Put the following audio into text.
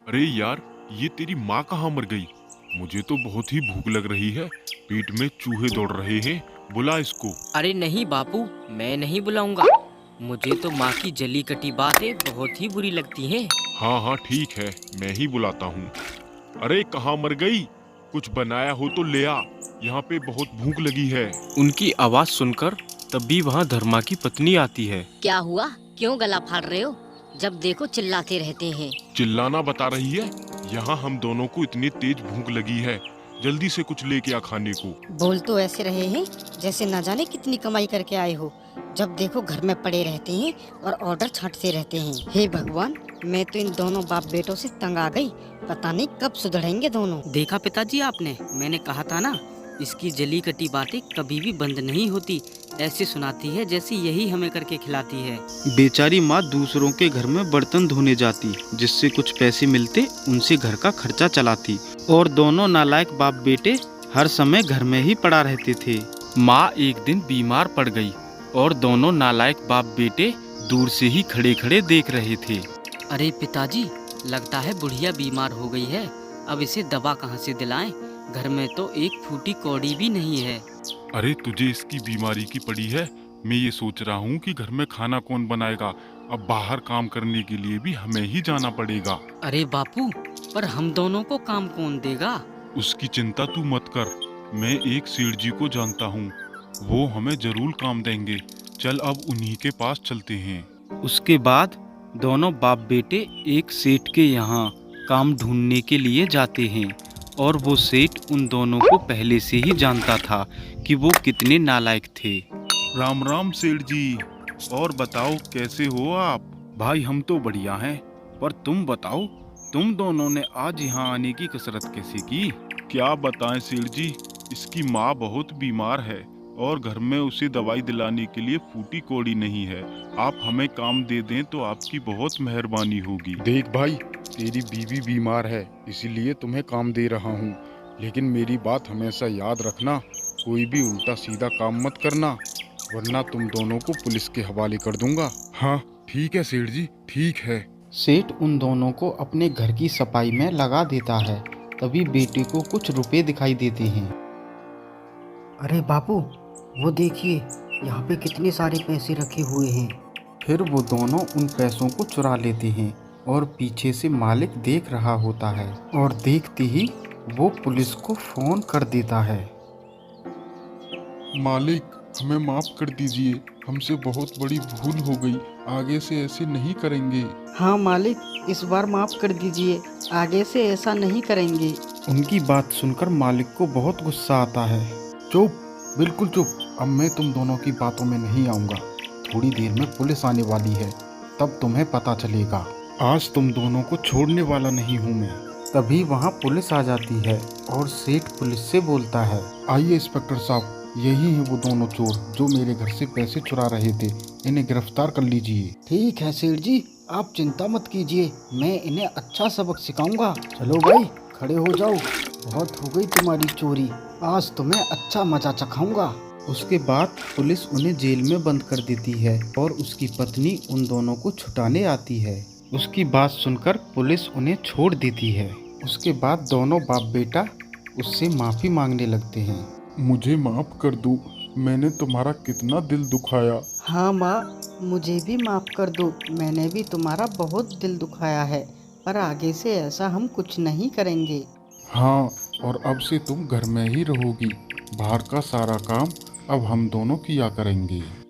अरे यार, ये तेरी माँ कहाँ मर गई? मुझे तो बहुत ही भूख लग रही है। पेट में चूहे दौड़ रहे हैं। बुला इसको। अरे नहीं बापू, मैं नहीं बुलाऊंगा। मुझे तो माँ की जली कटी बातें बहुत ही बुरी लगती हैं। हाँ हाँ ठीक है, मैं ही बुलाता हूँ। अरे कहाँ मर गई? कुछ बनाया हो तो ले आ। यहाँ पे बहुत भूख लगी है। उनकी आवाज सुनकर तभी वहां धर्मा की पत्नी आती है। क्या हुआ? क्यों गला फाड़ रहे हो? जब देखो चिल्लाते रहते हैं। चिल्लाना बता रही है? यहाँ हम दोनों को इतनी तेज भूख लगी है। जल्दी से कुछ लेके आ खाने को। बोल तो ऐसे रहे हैं जैसे न जाने कितनी कमाई करके आए हो। जब देखो घर में पड़े रहते हैं और ऑर्डर छांटते रहते हैं। हे भगवान, मैं तो इन दोनों बाप बेटों से तंग आ गई। पता नहीं कब सुधरेंगे दोनों। देखा पिताजी आपने, मैंने कहा था ना, इसकी जली कटी बातें कभी भी बंद नहीं होती। ऐसे सुनाती है जैसे यही हमें करके खिलाती है। बेचारी माँ दूसरों के घर में बर्तन धोने जाती, जिससे कुछ पैसे मिलते उनसे घर का खर्चा चलाती, और दोनों नालायक बाप बेटे हर समय घर में ही पड़ा रहते थे। माँ एक दिन बीमार पड़ गई और दोनों नालायक बाप बेटे दूर से ही खड़े खड़े देख रहे थे। अरे पिताजी, लगता है बुढ़िया बीमार हो गई है। अब इसे दवा कहाँ से दिलाएं? घर में तो एक फूटी कौड़ी भी नहीं है। अरे तुझे इसकी बीमारी की पड़ी है? मैं ये सोच रहा हूँ कि घर में खाना कौन बनाएगा। अब बाहर काम करने के लिए भी हमें ही जाना पड़ेगा। अरे बापू, पर हम दोनों को काम कौन देगा? उसकी चिंता तू मत कर। मैं एक सेठ जी को जानता हूँ, वो हमें जरूर काम देंगे। चल अब उन्हीं के पास चलते हैं। उसके बाद दोनों बाप बेटे एक सेठ के यहाँ काम ढूंढने के लिए जाते हैं, और वो सेठ उन दोनों को पहले से ही जानता था कि वो कितने नालायक थे। राम राम सेठ जी। और बताओ कैसे हो आप? भाई हम तो बढ़िया हैं, पर तुम बताओ, तुम दोनों ने आज यहाँ आने की कसरत कैसे की? क्या बताएं सेठ जी, इसकी माँ बहुत बीमार है और घर में उसे दवाई दिलाने के लिए फूटी कौड़ी नहीं है। आप हमें काम दे दें तो आपकी बहुत मेहरबानी होगी। देख भाई, तेरी बीवी बीमार है, इसीलिए तुम्हें काम दे रहा हूँ। लेकिन मेरी बात हमेशा याद रखना, कोई भी उल्टा सीधा काम मत करना, वरना तुम दोनों को पुलिस के हवाले कर दूंगा। हाँ ठीक है सेठ जी, ठीक है। सेठ उन दोनों को अपने घर की सफाई में लगा देता है। तभी बेटे को कुछ रुपए दिखाई देते हैं। अरे बापू, वो देखिए, यहाँ पे कितने सारे पैसे रखे हुए हैं। फिर वो दोनों उन पैसों को चुरा लेते हैं, और पीछे से मालिक देख रहा होता है, और देखते ही वो पुलिस को फोन कर देता है। मालिक, हमें माफ कर दीजिए, हमसे बहुत बड़ी भूल हो गई, आगे से ऐसे नहीं करेंगे। हाँ मालिक, इस बार माफ कर दीजिए, आगे से ऐसा नहीं करेंगे। उनकी बात सुनकर मालिक को बहुत गुस्सा आता है। चुप, बिल्कुल चुप। अब मैं तुम दोनों की बातों में नहीं आऊँगा। थोड़ी देर में पुलिस आने वाली है, तब तुम्हें पता चलेगा। आज तुम दोनों को छोड़ने वाला नहीं हूँ मैं। तभी वहाँ पुलिस आ जाती है, और सेठ पुलिस से बोलता है। आइए इंस्पेक्टर साहब, यही हैं वो दोनों चोर जो मेरे घर से पैसे चुरा रहे थे। इन्हें गिरफ्तार कर लीजिए। ठीक है सेठ जी, आप चिंता मत कीजिए, मैं इन्हें अच्छा सबक सिखाऊंगा। चलो भाई, खड़े हो जाओ। बहुत हो गई तुम्हारी चोरी, आज तुम्हें अच्छा मजा चखाऊंगा। उसके बाद पुलिस उन्हें जेल में बंद कर देती है, और उसकी पत्नी उन दोनों को छुटाने आती है। उसकी बात सुनकर पुलिस उन्हें छोड़ देती है। उसके बाद दोनों बाप बेटा उससे माफ़ी मांगने लगते हैं। मुझे माफ कर दो, मैंने तुम्हारा कितना दिल दुखाया। हाँ माँ, मुझे भी माफ कर दो, मैंने भी तुम्हारा बहुत दिल दुखाया है, पर आगे से ऐसा हम कुछ नहीं करेंगे। हाँ, और अब से तुम घर में ही रहोगी। बाहर का सारा काम अब हम दोनों किया करेंगे।